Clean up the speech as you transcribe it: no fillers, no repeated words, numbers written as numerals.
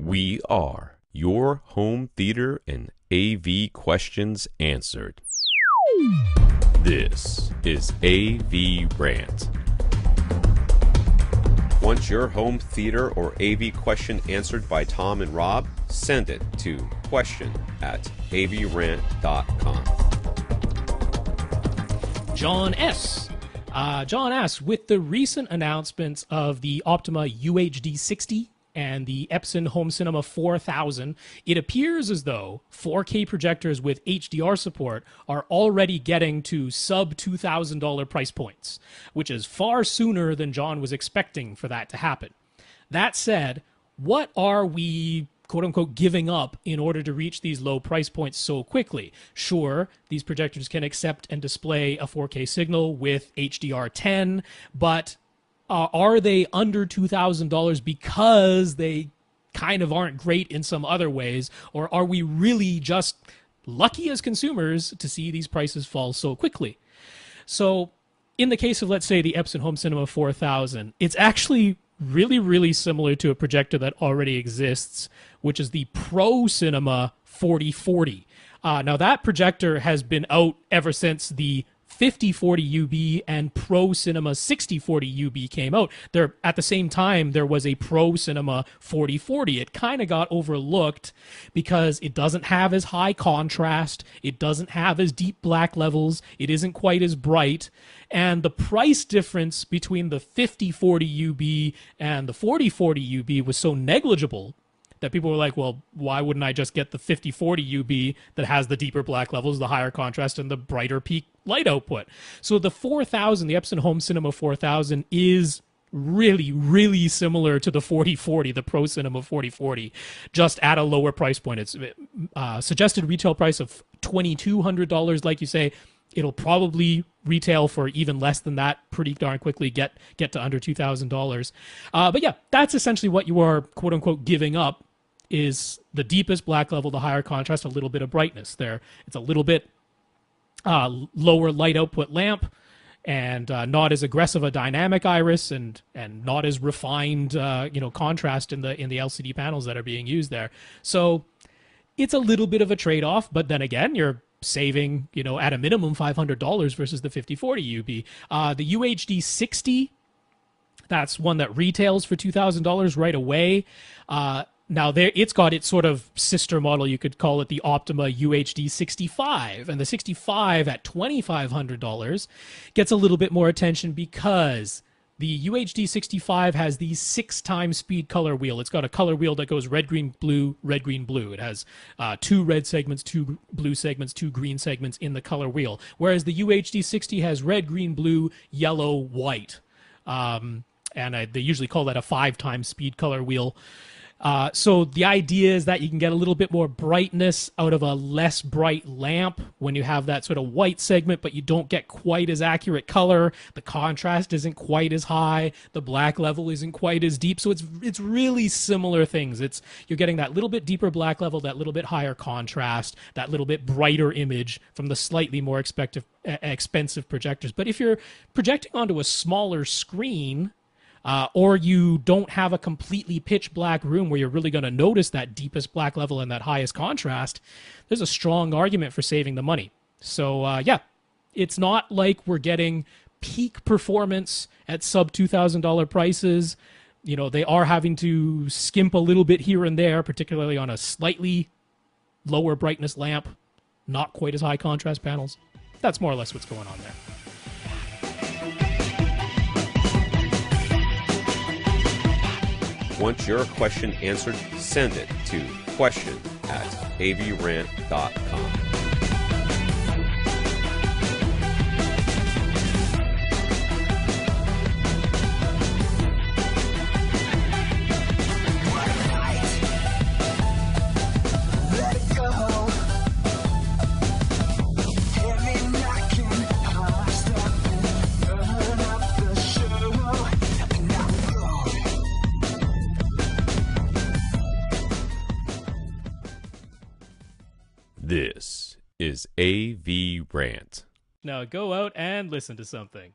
We are your home theater and AV questions answered. This is AVRant. Want your home theater or AV question answered by Tom and Rob? Send it to question@avrant.com. John S. John asks, with the recent announcements of the Optima UHD 60 and the Epson Home Cinema 4000, it appears as though 4K projectors with HDR support are already getting to sub $2,000 price points, which is far sooner than John was expecting for that to happen. That said, what are we quote-unquote giving up in order to reach these low price points so quickly? Sure, these projectors can accept and display a 4K signal with HDR10, but are they under $2,000 because they kind of aren't great in some other ways? Or are we really just lucky as consumers to see these prices fall so quickly? So in the case of, let's say, the Epson Home Cinema 4000, it's actually really, really similar to a projector that already exists, which is the Pro Cinema 4040. Now, that projector has been out ever since the 5040 UB and Pro Cinema 6040 UB came out. There, at the same time, there was a Pro Cinema 4040. It kind of got overlooked because it doesn't have as high contrast, it doesn't have as deep black levels, it isn't quite as bright, and the price difference between the 5040 UB and the 4040 UB was so negligible that people were like, well, why wouldn't I just get the 5040 UB that has the deeper black levels, the higher contrast, and the brighter peak light output? So the 4000, the Epson Home Cinema 4000, is really, really similar to the 4040, the Pro Cinema 4040, just at a lower price point. It's suggested retail price of $2,200, like you say. It'll probably retail for even less than that pretty darn quickly, get to under $2,000. But yeah, that's essentially what you are, quote unquote, giving up, is the deepest black level, the higher contrast, a little bit of brightness there. It's a little bit lower light output lamp, and not as aggressive a dynamic iris, and not as refined contrast in the LCD panels that are being used there. So it's a little bit of a trade-off, but then again, you're saving, at a minimum $500 versus the 5040 UB. The UHD 60, that's one that retails for $2,000 right away. Now, it's got its sort of sister model, you could call it the Optima UHD 65. And the 65 at $2,500 gets a little bit more attention because the UHD 65 has the 6-time speed color wheel. It's got a color wheel that goes red, green, blue, red, green, blue. It has 2 red segments, 2 blue segments, 2 green segments in the color wheel. Whereas the UHD 60 has red, green, blue, yellow, white. They usually call that a 5-time speed color wheel. So the idea is that you can get a little bit more brightness out of a less bright lamp when you have that sort of white segment, but you don't get quite as accurate color. The contrast isn't quite as high. The black level isn't quite as deep. So it's really similar things. You're getting that little bit deeper black level, that little bit higher contrast, that little bit brighter image from the slightly more expensive projectors. But if you're projecting onto a smaller screen, or you don't have a completely pitch black room where you're really going to notice that deepest black level and that highest contrast, there's a strong argument for saving the money. So yeah, it's not like we're getting peak performance at sub $2,000 prices. They are having to skimp a little bit here and there, particularly on a slightly lower brightness lamp, not quite as high contrast panels. That's more or less what's going on there. Want your question answered? Send it to question@avrant.com. This is AVRant. Now go out and listen to something.